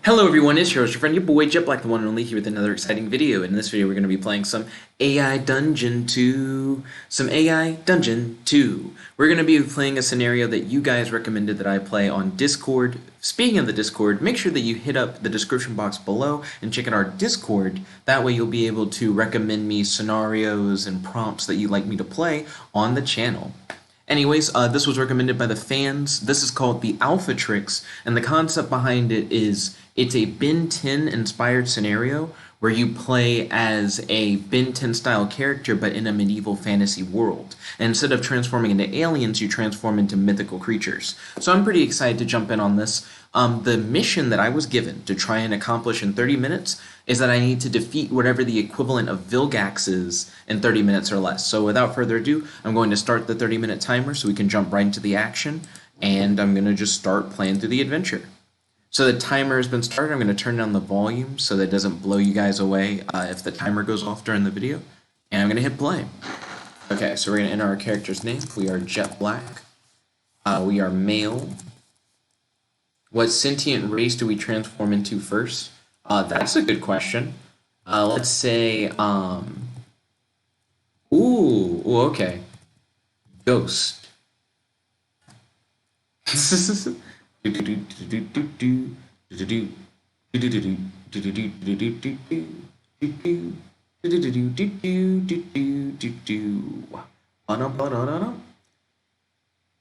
Hello everyone, it's your friend, your boy Jet Black, the one and only, here with another exciting video. In this video we're going to be playing some AI Dungeon 2. We're going to be playing a scenario that you guys recommended that I play on Discord. Speaking of the Discord, make sure that you hit up the description box below and check out our Discord. That way you'll be able to recommend me scenarios and prompts that you'd like me to play on the channel. Anyways, this was recommended by the fans. This is called the Alphatrix, and the concept behind it is it's a Ben 10 inspired scenario where you play as a Ben 10 style character but in a medieval fantasy world. And instead of transforming into aliens, you transform into mythical creatures. So I'm pretty excited to jump in on this. The mission that I was given to try and accomplish in 30 minutes is that I need to defeat whatever the equivalent of Vilgax is in 30 minutes or less. So without further ado, I'm going to start the 30-minute timer so we can jump right into the action, and I'm going to just start playing through the adventure. So the timer has been started. I'm going to turn down the volume so that it doesn't blow you guys away if the timer goes off during the video, and I'm going to hit play. Okay, so we're going to enter our character's name. We are Jet Black. We are male. What sentient race do we transform into first? That's a good question. Let's say, okay. Ghost.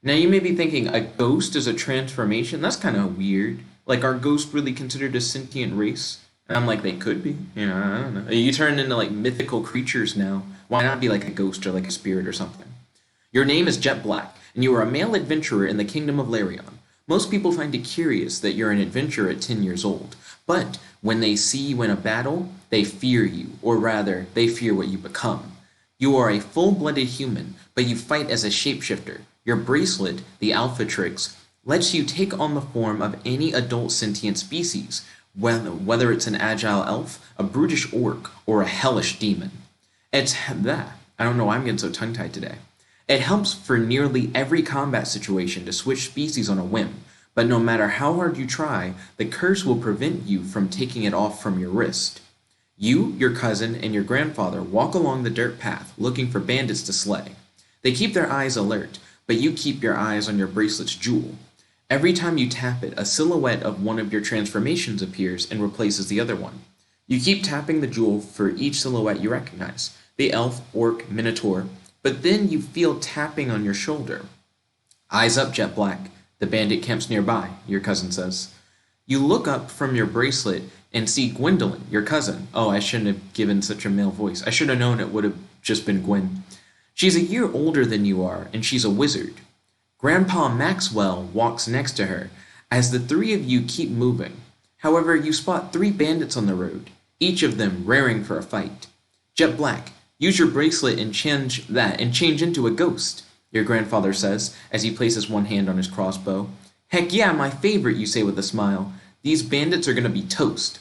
Now you may be thinking, a ghost is a transformation? That's kind of weird. Like, are ghosts really considered a sentient race? And I'm like, they could be. You know, I don't know. You turn into, like, mythical creatures now. Why not be like a ghost or like a spirit or something? Your name is Jet Black, and you are a male adventurer in the kingdom of Larion. Most people find it curious that you're an adventurer at 10 years old. But when they see you in a battle, they fear you. Or rather, they fear what you become. You are a full-blooded human, but you fight as a shapeshifter. Your bracelet, the Alphatrix, lets you take on the form of any adult sentient species, whether it's an agile elf, a brutish orc, or a hellish demon. It's that. I don't know why I'm getting so tongue-tied today. It helps for nearly every combat situation to switch species on a whim, but no matter how hard you try, the curse will prevent you from taking it off from your wrist. You, your cousin, and your grandfather walk along the dirt path looking for bandits to slay. They keep their eyes alert, but you keep your eyes on your bracelet's jewel. Every time you tap it, a silhouette of one of your transformations appears and replaces the other one. You keep tapping the jewel for each silhouette you recognize, the elf, orc, minotaur, but then you feel tapping on your shoulder. Eyes up, Jet Black. The bandit camp's nearby, your cousin says. You look up from your bracelet and see Gwendolyn, your cousin. Oh, I shouldn't have given such a male voice. I should have known it would have just been Gwen. She's a year older than you are, and she's a wizard. Grandpa Maxwell walks next to her as the three of you keep moving. However, you spot 3 bandits on the road, each of them raring for a fight. Jet Black, use your bracelet and change into a ghost, your grandfather says as he places one hand on his crossbow. Heck yeah, my favorite, you say with a smile. These bandits are going to be toast.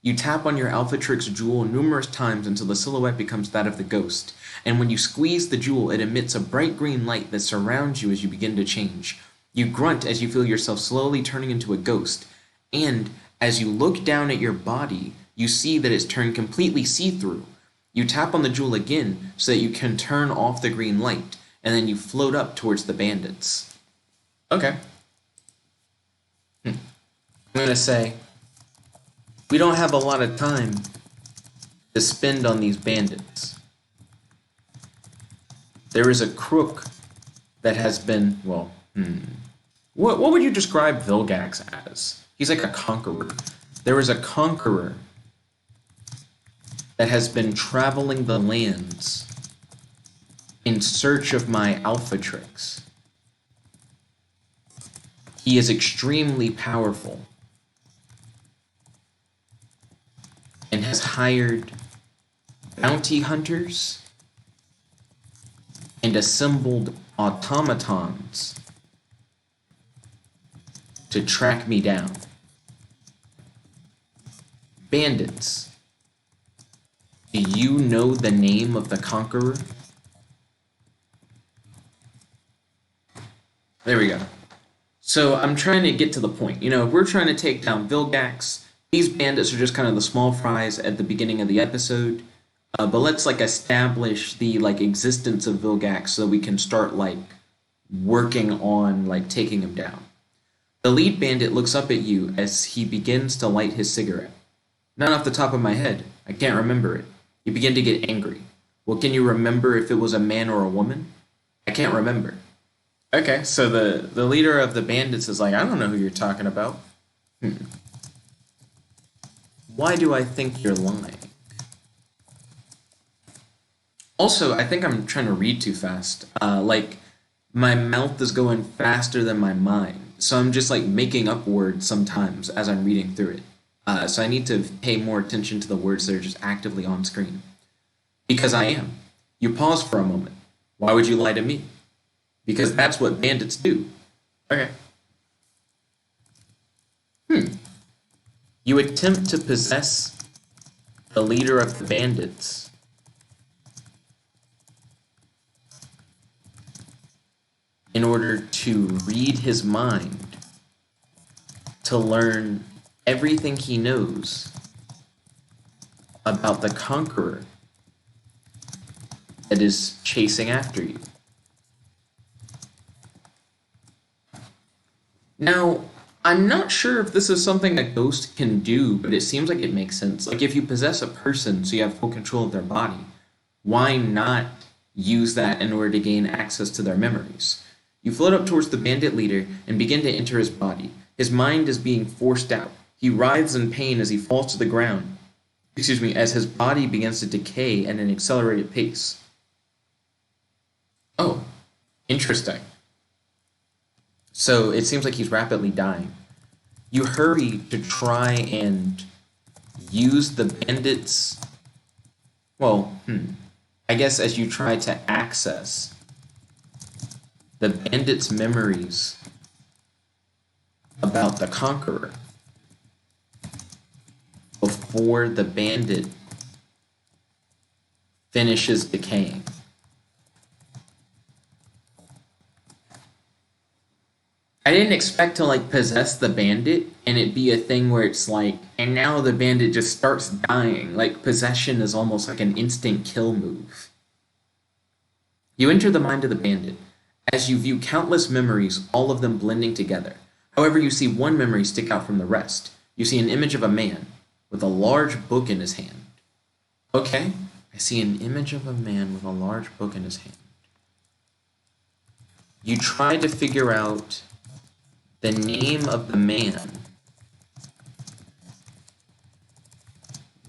You tap on your Alphatrix jewel numerous times until the silhouette becomes that of the ghost, and when you squeeze the jewel, it emits a bright green light that surrounds you as you begin to change. You grunt as you feel yourself slowly turning into a ghost, and as you look down at your body, you see that it's turned completely see-through. You tap on the jewel again so that you can turn off the green light, and then you float up towards the bandits. Okay. I'm going to say, we don't have a lot of time to spend on these bandits. There is a crook that has been, What would you describe Vilgax as? He's like a conqueror. There is a conqueror that has been traveling the lands in search of my Alphatrix. He is extremely powerful and has hired bounty hunters and assembled automatons to track me down. Bandits, do you know the name of the Conqueror? There we go. So I'm trying to get to the point. You know, if we're trying to take down Vilgax, These bandits are just kind of the small fries at the beginning of the episode. But let's like establish the like existence of Vilgax so we can start like working on like taking him down. The lead bandit looks up at you as he begins to light his cigarette. Not off the top of my head. I can't remember it. You begin to get angry. Well, can you remember if it was a man or a woman? I can't remember. Okay, so the leader of the bandits is like, I don't know who you're talking about. Why do I think you're lying? Also, I think I'm trying to read too fast. Like, my mouth is going faster than my mind. So I'm just like making up words sometimes as I'm reading through it. So I need to pay more attention to the words that are just actively on screen. Because I am. You pause for a moment. Why would you lie to me? Because that's what bandits do. Okay. You attempt to possess the leader of the bandits in order to read his mind, to learn everything he knows about the Conqueror that is chasing after you. Now, I'm not sure if this is something a ghost can do, but it seems like it makes sense. Like, if you possess a person so you have full control of their body, why not use that in order to gain access to their memories? You float up towards the bandit leader and begin to enter his body. His mind is being forced out. He writhes in pain as he falls to the ground. As his body begins to decay at an accelerated pace. Oh, interesting. So it seems like he's rapidly dying. You hurry to try and use the bandits. Well, I guess as you try to access the bandits' memories about the Conqueror before the bandit finishes decaying. I didn't expect to like possess the bandit and it be a thing where it's like, and now the bandit just starts dying. Like, possession is almost like an instant kill move. You enter the mind of the bandit as you view countless memories, all of them blending together. However, you see one memory stick out from the rest. You see an image of a man with a large book in his hand. Okay, I see an image of a man with a large book in his hand. You try to figure out the name of the man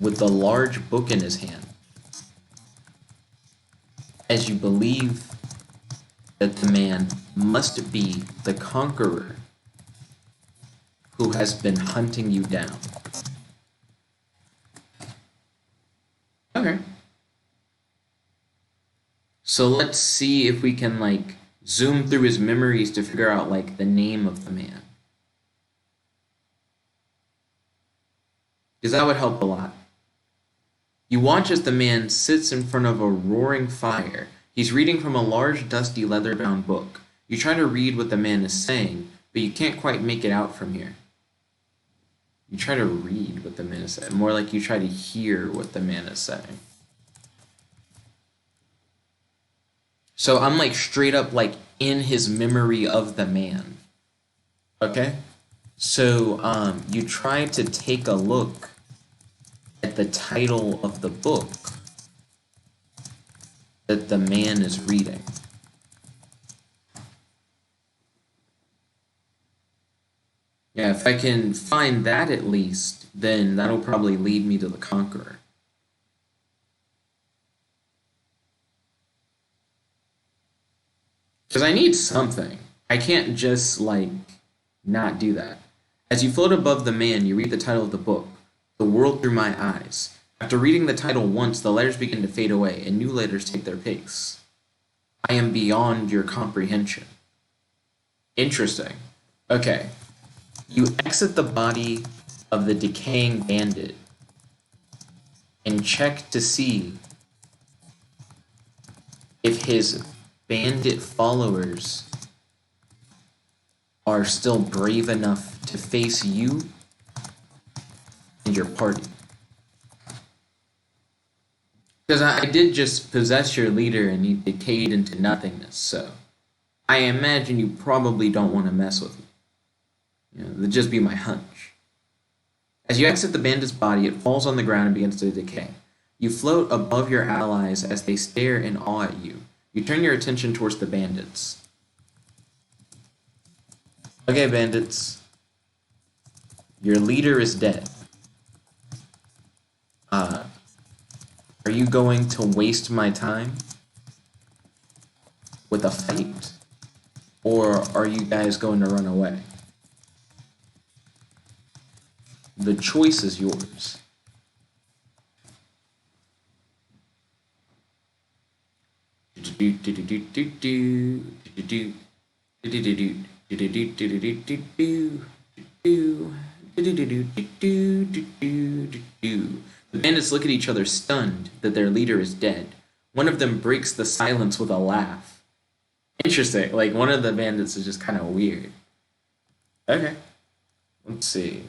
with the large book in his hand, as you believe that the man must be the Conqueror who has been hunting you down. Okay. So let's see if we can like zoom through his memories to figure out like the name of the man. Because that would help a lot. You watch as the man sits in front of a roaring fire. He's reading from a large, dusty, leather-bound book. You try to read what the man is saying, but you can't quite make it out from here. You try to read what the man is saying. More like you try to hear what the man is saying. So I'm like straight up like in his memory of the man. Okay? So you try to take a look at the title of the book that the man is reading. Yeah, if I can find that at least, then that'll probably lead me to the Conqueror. Because I need something. I can't just, like, not do that. As you float above the man, you read the title of the book, The World Through My Eyes. After reading the title once, the letters begin to fade away, and new letters take their place. I am beyond your comprehension. Interesting. Okay. You exit the body of the decaying bandit and check to see if his bandit followers are still brave enough to face you and your party. Because I did just possess your leader and he decayed into nothingness, so I imagine you probably don't want to mess with me. That'd just be my hunch. As you exit the bandit's body, it falls on the ground and begins to decay. You float above your allies as they stare in awe at you. You turn your attention towards the bandits. Okay, bandits. Your leader is dead. Are you going to waste my time with a fight? Or are you guys going to run away? The choice is yours. The bandits look at each other, stunned that their leader is dead. One of them breaks the silence with a laugh. Interesting. Like, one of the bandits is just kind of weird. Okay. Let's see.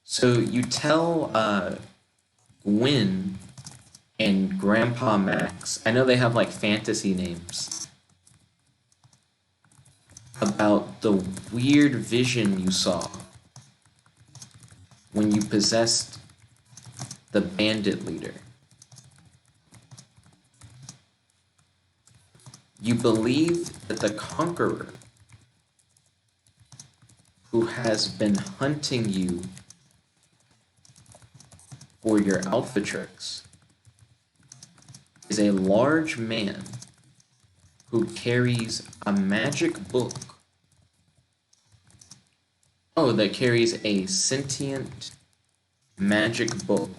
So you tell Gwyn and Grandpa Max, I know they have like fantasy names, about the weird vision you saw when you possessed the bandit leader. You believe that the Conqueror, who has been hunting you for your Alphatrix, is a large man who carries a magic book. Oh, that carries a sentient magic book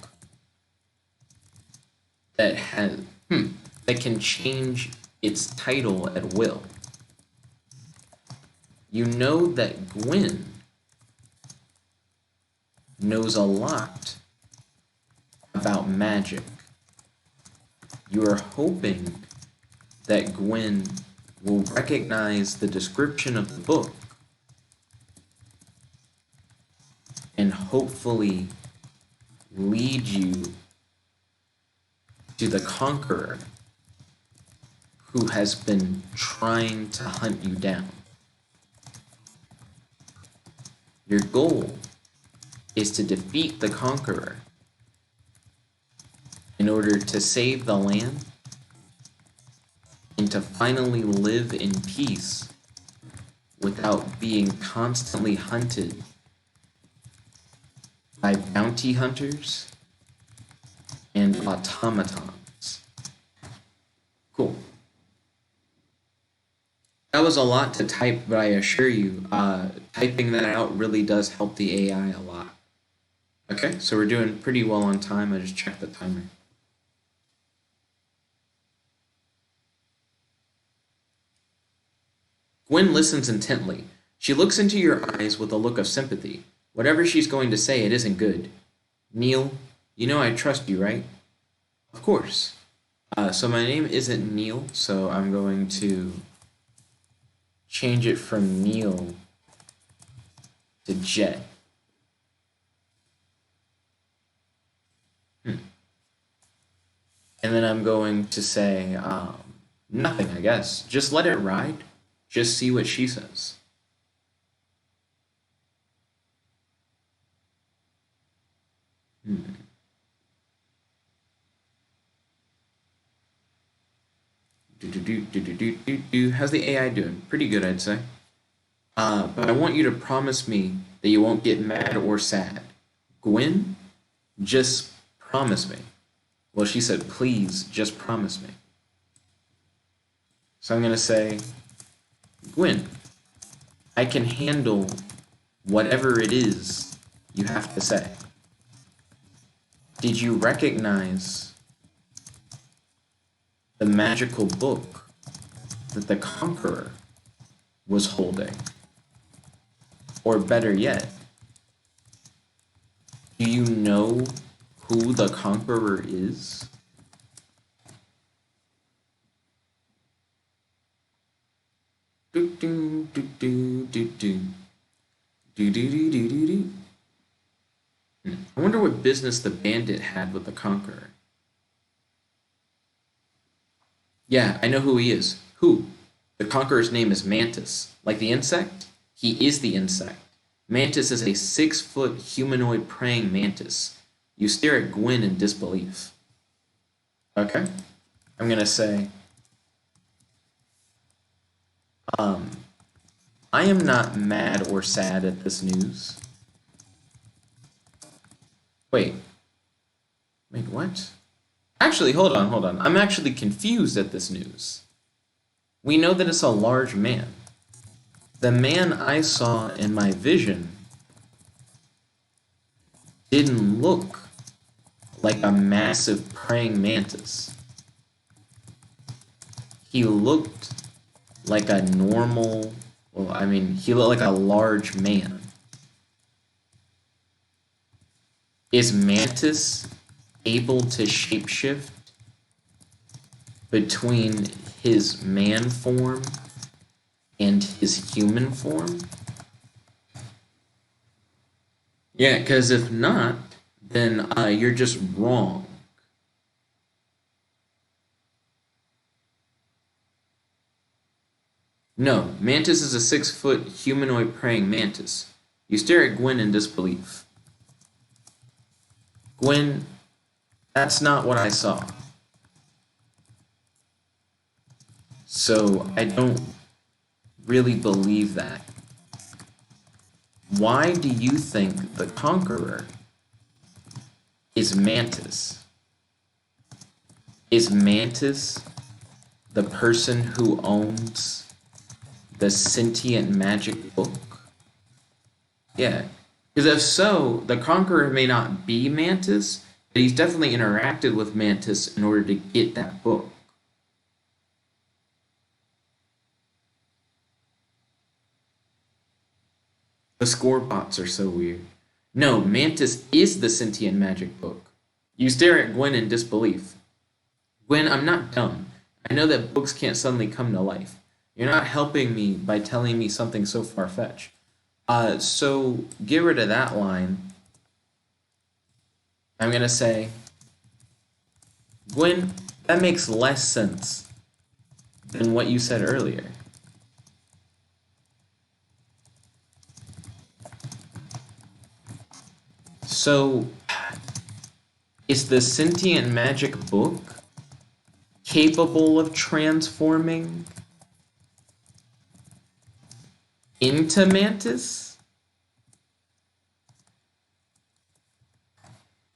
that that can change its title at will. You know that Gwyn knows a lot about magic. You are hoping that Gwyn will recognize the description of the book and hopefully lead you to the Conqueror who has been trying to hunt you down. Your goal is to defeat the Conqueror in order to save the land and to finally live in peace without being constantly hunted by bounty hunters and automatons. Cool. That was a lot to type, but I assure you, typing that out really does help the AI a lot. Okay, so we're doing pretty well on time. I just checked the timer. Gwen listens intently. She looks into your eyes with a look of sympathy. Whatever she's going to say, it isn't good. Neil, you know I trust you, right? Of course. So my name isn't Neil, so I'm going to change it from Neil to Jet. And then I'm going to say nothing, I guess. Just let it ride. Just see what she says. How's the AI doing? Pretty good, I'd say. But I want you to promise me that you won't get mad or sad. Gwen, just promise me. Well, she said, please, just promise me. So I'm going to say, Gwen, I can handle whatever it is you have to say. Did you recognize the magical book that the Conqueror was holding? Or better yet, do you know who the Conqueror is? Do do do do do do do do do do do. I wonder what business the bandit had with the Conqueror. Yeah, I know who he is. Who? The Conqueror's name is Mantis. Like the insect? He is the insect. Mantis is a 6-foot humanoid praying mantis. You stare at Gwen in disbelief. Okay. I'm gonna say, I am not mad or sad at this news. Wait, what? Actually, hold on. I'm actually confused at this news. We know that it's a large man. The man I saw in my vision didn't look like a massive praying mantis. He looked like a normal, well, I mean, he looked like a large man. Is Mantis able to shapeshift between his man form and his human form? Yeah, because if not, then you're just wrong. No, Mantis is a 6-foot humanoid praying mantis. You stare at Gwen in disbelief. Gwen, that's not what I saw. So I don't really believe that. Why do you think the Conqueror is Mantis? Is Mantis the person who owns the sentient magic book? Yeah. Because if so, the Conqueror may not be Mantis, but he's definitely interacted with Mantis in order to get that book. The score bots are so weird. No, Mantis is the sentient magic book. You stare at Gwen in disbelief. Gwen, I'm not dumb. I know that books can't suddenly come to life. You're not helping me by telling me something so far-fetched. So get rid of that line. I'm going to say, Gwen, that makes less sense than what you said earlier. So, is the sentient magic book capable of transforming into Mantis?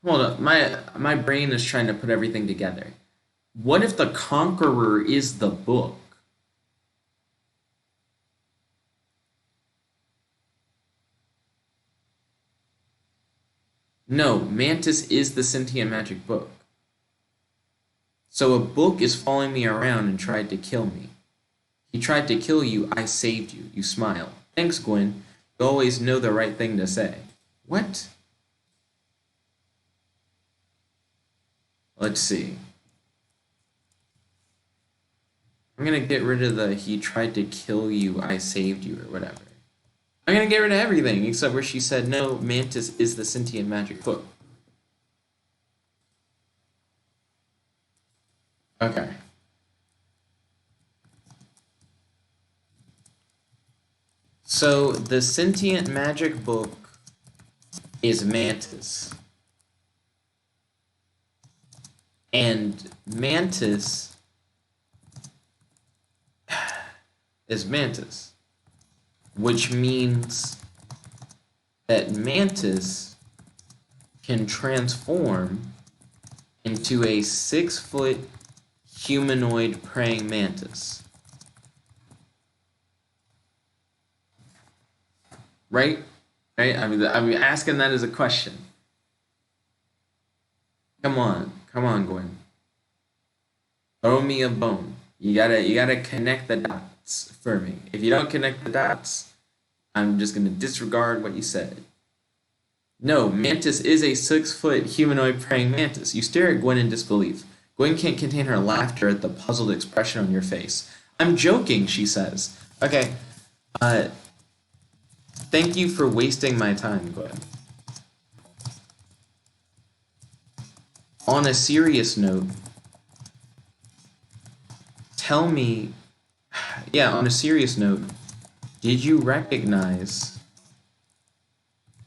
Hold up, my brain is trying to put everything together. What if the Conqueror is the book? No, Mantis is the sentient magic book. So a book is following me around and tried to kill me. He tried to kill you, I saved you. You smile. Thanks, Gwen. You always know the right thing to say. What? Let's see. I'm gonna get rid of the he tried to kill you, I saved you, or whatever. I'm gonna get rid of everything except where she said, no, Mantis is the sentient magic book. Okay. So the sentient magic book is Mantis. And Mantis is Mantis. Which means that Mantis can transform into a 6-foot humanoid praying mantis. Right? Right? I'm asking that as a question. Come on, Gwen. Throw me a bone. You gotta connect the dots for me. If you don't connect the dots, I'm just gonna disregard what you said. No, Mantis is a 6-foot humanoid praying mantis. You stare at Gwen in disbelief. Gwen can't contain her laughter at the puzzled expression on your face. I'm joking, she says. Okay, thank you for wasting my time, Gwen. On a serious note, tell me, yeah, on a serious note, did you recognize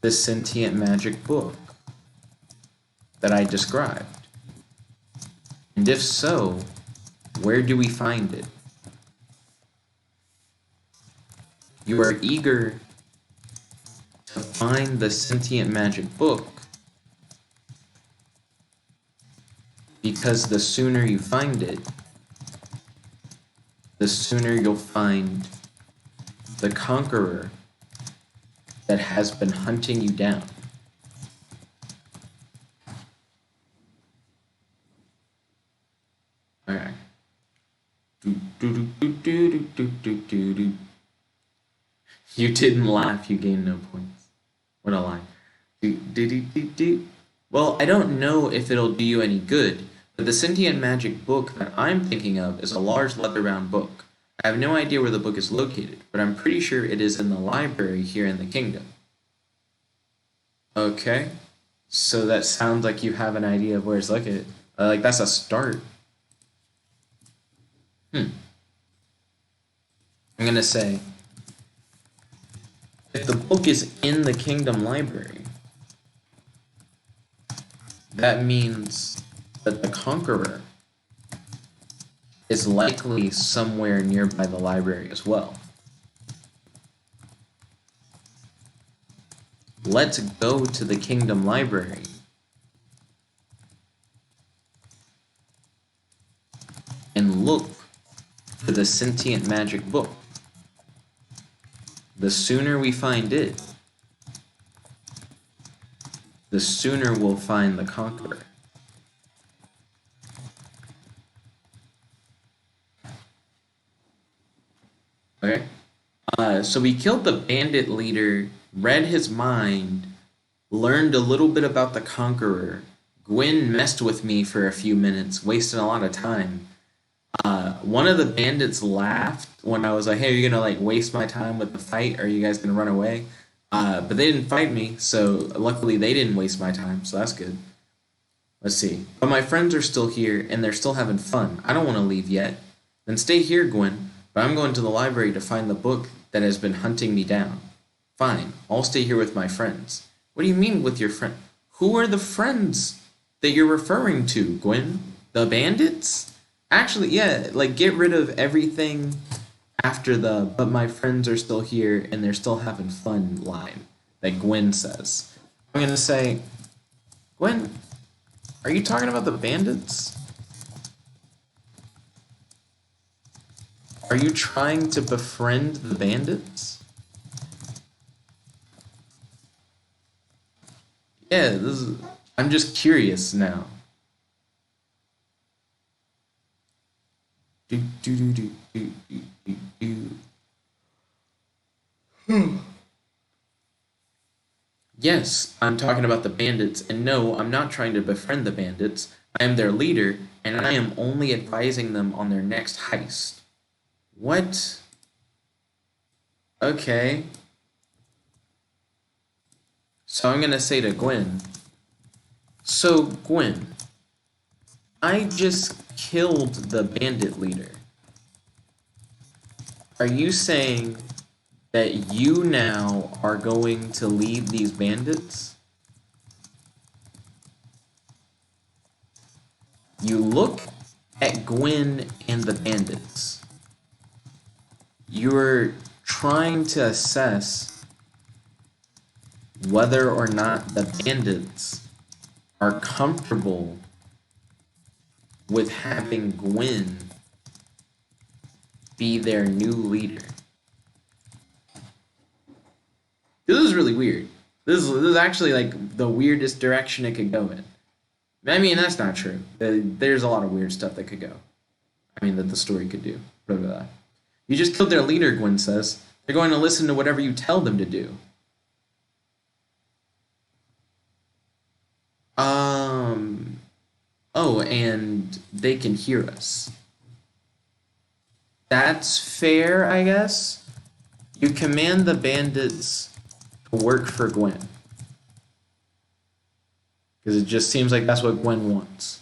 the sentient magic book that I described? And if so, where do we find it? You are eager to find the sentient magic book because the sooner you find it, the sooner you'll find the Conqueror that has been hunting you down. Alright. You didn't laugh, you gained no points. What a lie. Well, I don't know if it'll do you any good, but the sentient magic book that I'm thinking of is a large leather-bound book. I have no idea where the book is located, but I'm pretty sure it is in the library here in the kingdom. Okay, so that sounds like you have an idea of where it's located. Like, that's a start. I'm gonna say, if the book is in the kingdom library, that means that the Conqueror is likely somewhere nearby the library as well. Let's go to the kingdom library and look for the sentient magic book. The sooner we find it, the sooner we'll find the Conqueror. Okay. So we killed the bandit leader, read his mind, learned a little bit about the Conqueror. Gwyn messed with me for a few minutes, wasting a lot of time. One of the bandits laughed when I was like, hey, are you gonna like waste my time with the fight? Or are you guys gonna run away? But they didn't fight me, so luckily they didn't waste my time, so that's good. Let's see. But my friends are still here, and they're still having fun. I don't want to leave yet. Then stay here, Gwyn, but I'm going to the library to find the book that has been hunting me down. Fine, I'll stay here with my friends. What do you mean with your friend? Who are the friends that you're referring to, Gwyn? The bandits? Actually, yeah, like get rid of everything after the "but my friends are still here and they're still having fun" line that Gwyn says. I'm gonna say, Gwyn, are you talking about the bandits? Are you trying to befriend the bandits? Yeah, I'm just curious now. Yes, I'm talking about the bandits, and no, I'm not trying to befriend the bandits. I am their leader, and I am only advising them on their next heist. What? Okay. So I'm gonna say to Gwyn, so Gwyn, I just killed the bandit leader. Are you saying that you now are going to lead these bandits? You look at Gwyn and the bandits. You're trying to assess whether or not the bandits are comfortable with having Gwyn be their new leader. This is really weird. This is actually like the weirdest direction it could go in. I mean, that's not true. There's a lot of weird stuff that could go. I mean, that the story could do. Blah, blah, blah. You just killed their leader, Gwyn says. They're going to listen to whatever you tell them to do. Oh, and they can hear us. That's fair, I guess. You command the bandits to work for Gwyn. Because it just seems like that's what Gwen wants.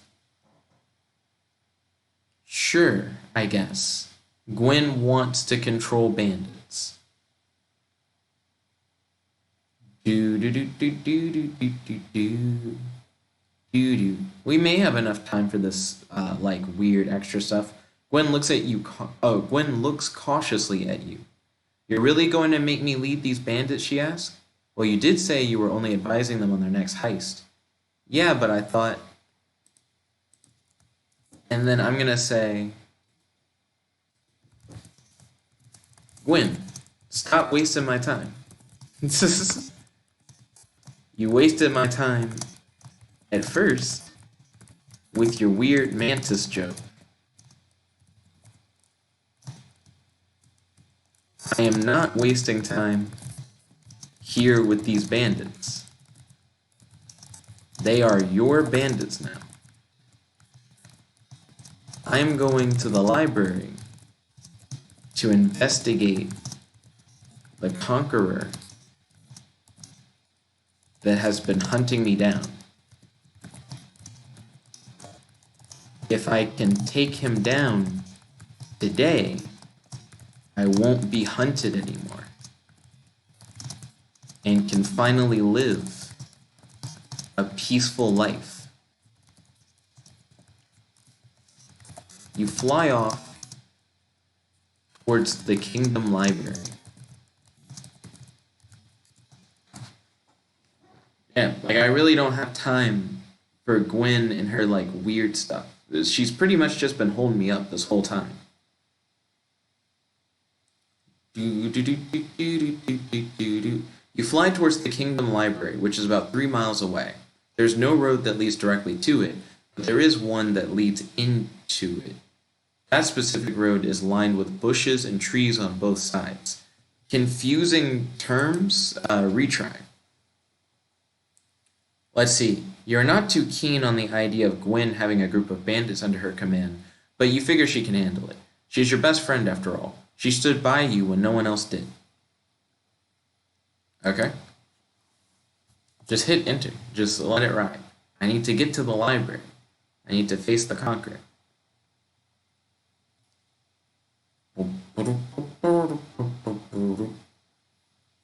Sure, I guess. Gwen wants to control bandits. Do do do do do do do do do do do. We may have enough time for this like weird extra stuff. Gwen looks at you. Gwen looks cautiously at you. You're really going to make me lead these bandits? She asked. Well, you did say you were only advising them on their next heist. Yeah, but I thought. And then I'm gonna say, Gwen, stop wasting my time. You wasted my time at first with your weird mantis joke. I am not wasting time here with these bandits. They are your bandits now. I am going to the library to investigate the Conqueror that has been hunting me down. If I can take him down today, I won't be hunted anymore and can finally live a peaceful life. You fly off towards the Kingdom Library. Yeah, like I really don't have time for Gwen and her like weird stuff. She's pretty much just been holding me up this whole time. You fly towards the Kingdom Library, which is about 3 miles away. There's no road that leads directly to it, but there is one that leads into it. That specific road is lined with bushes and trees on both sides. Confusing terms? Retry. Let's see. You're not too keen on the idea of Gwen having a group of bandits under her command, but you figure she can handle it. She's your best friend after all. She stood by you when no one else did. Okay. Just hit enter. Just let it ride. I need to get to the library. I need to face the Conqueror.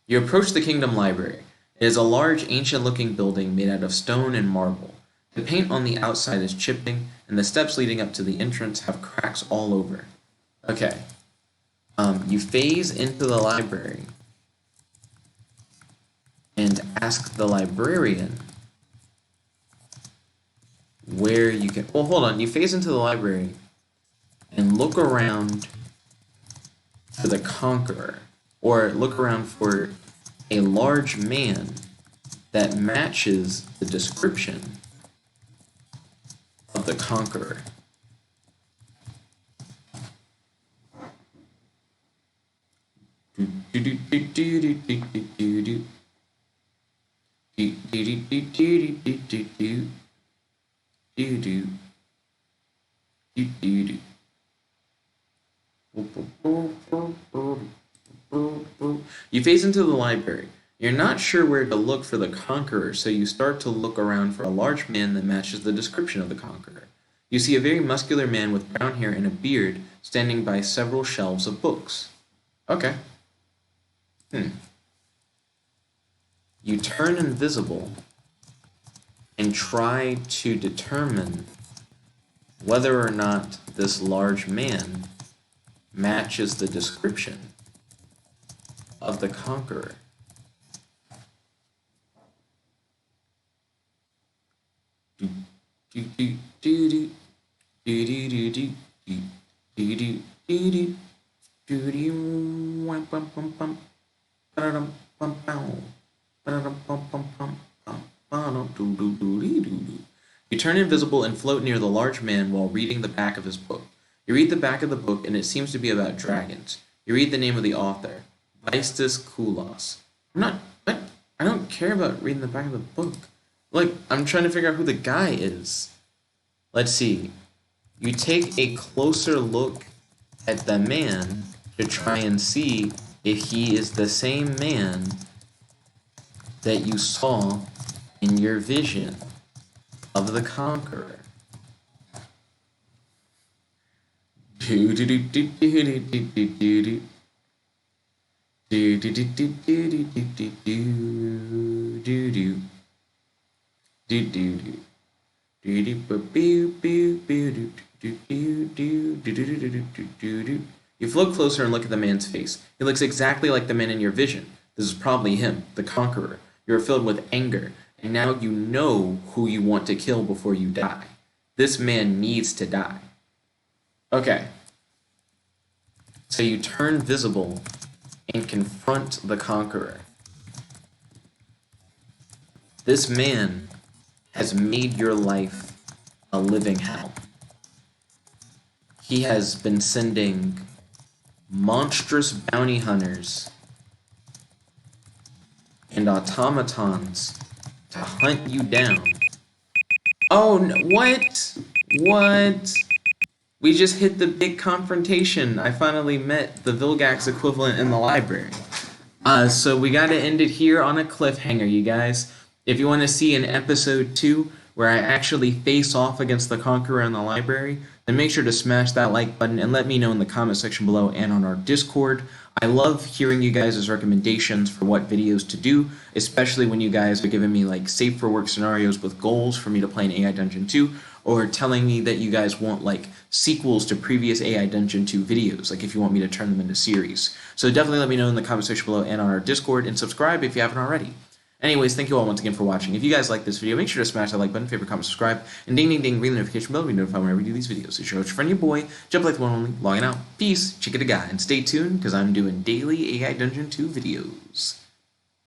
You approach the Kingdom Library. It is a large, ancient-looking building made out of stone and marble. The paint on the outside is chipping, and the steps leading up to the entrance have cracks all over. Okay. You phase into the library and ask the librarian where you can... Well, hold on. You phase into the library and look around for the Conqueror, or look around for a large man that matches the description of the Conqueror. You phase into the library. You're not sure where to look for the Conqueror, so you start to look around for a large man that matches the description of the Conqueror. You see a very muscular man with brown hair and a beard standing by several shelves of books. Okay. You turn invisible and try to determine whether or not this large man matches the description of the Conqueror. You turn invisible and float near the large man while reading the back of his book. You read the back of the book and it seems to be about dragons. You read the name of the author, Vistus Koulos. I don't care about reading the back of the book. Like, I'm trying to figure out who the guy is. Let's see. You take a closer look at the man to try and see if he is the same man that you saw in your vision. of the Conqueror. Do do do do do do do do do. Do do do do do do do do do do do do do. You float closer and look at the man's face. He looks exactly like the man in your vision. This is probably him, the Conqueror. You are filled with anger, and now you know who you want to kill before you die. This man needs to die. Okay. So you turn visible and confront the Conqueror. This man has made your life a living hell. He has been sending monstrous bounty hunters and automatons to hunt you down. Oh, no, what? What? We just hit the big confrontation. I finally met the Vilgax equivalent in the library. So we gotta end it here on a cliffhanger, you guys. If you want to see an episode 2 where I actually face off against the Conqueror in the library, then make sure to smash that like button and let me know in the comment section below and on our Discord. I love hearing you guys' recommendations for what videos to do, especially when you guys are giving me like safe for work scenarios with goals for me to play in AI Dungeon 2, or telling me that you guys want like sequels to previous AI Dungeon 2 videos, like if you want me to turn them into series. So definitely let me know in the comment section below and on our Discord, and subscribe if you haven't already. Anyways, thank you all once again for watching. If you guys like this video, make sure to smash that like button, favorite, comment, subscribe, and ding ding ding, ring the notification bell to be notified whenever we do these videos. It's your host, your friend, your boy, Jump Like the One Only, logging out. Peace, chicken to guy, and stay tuned because I'm doing daily AI Dungeon 2 videos.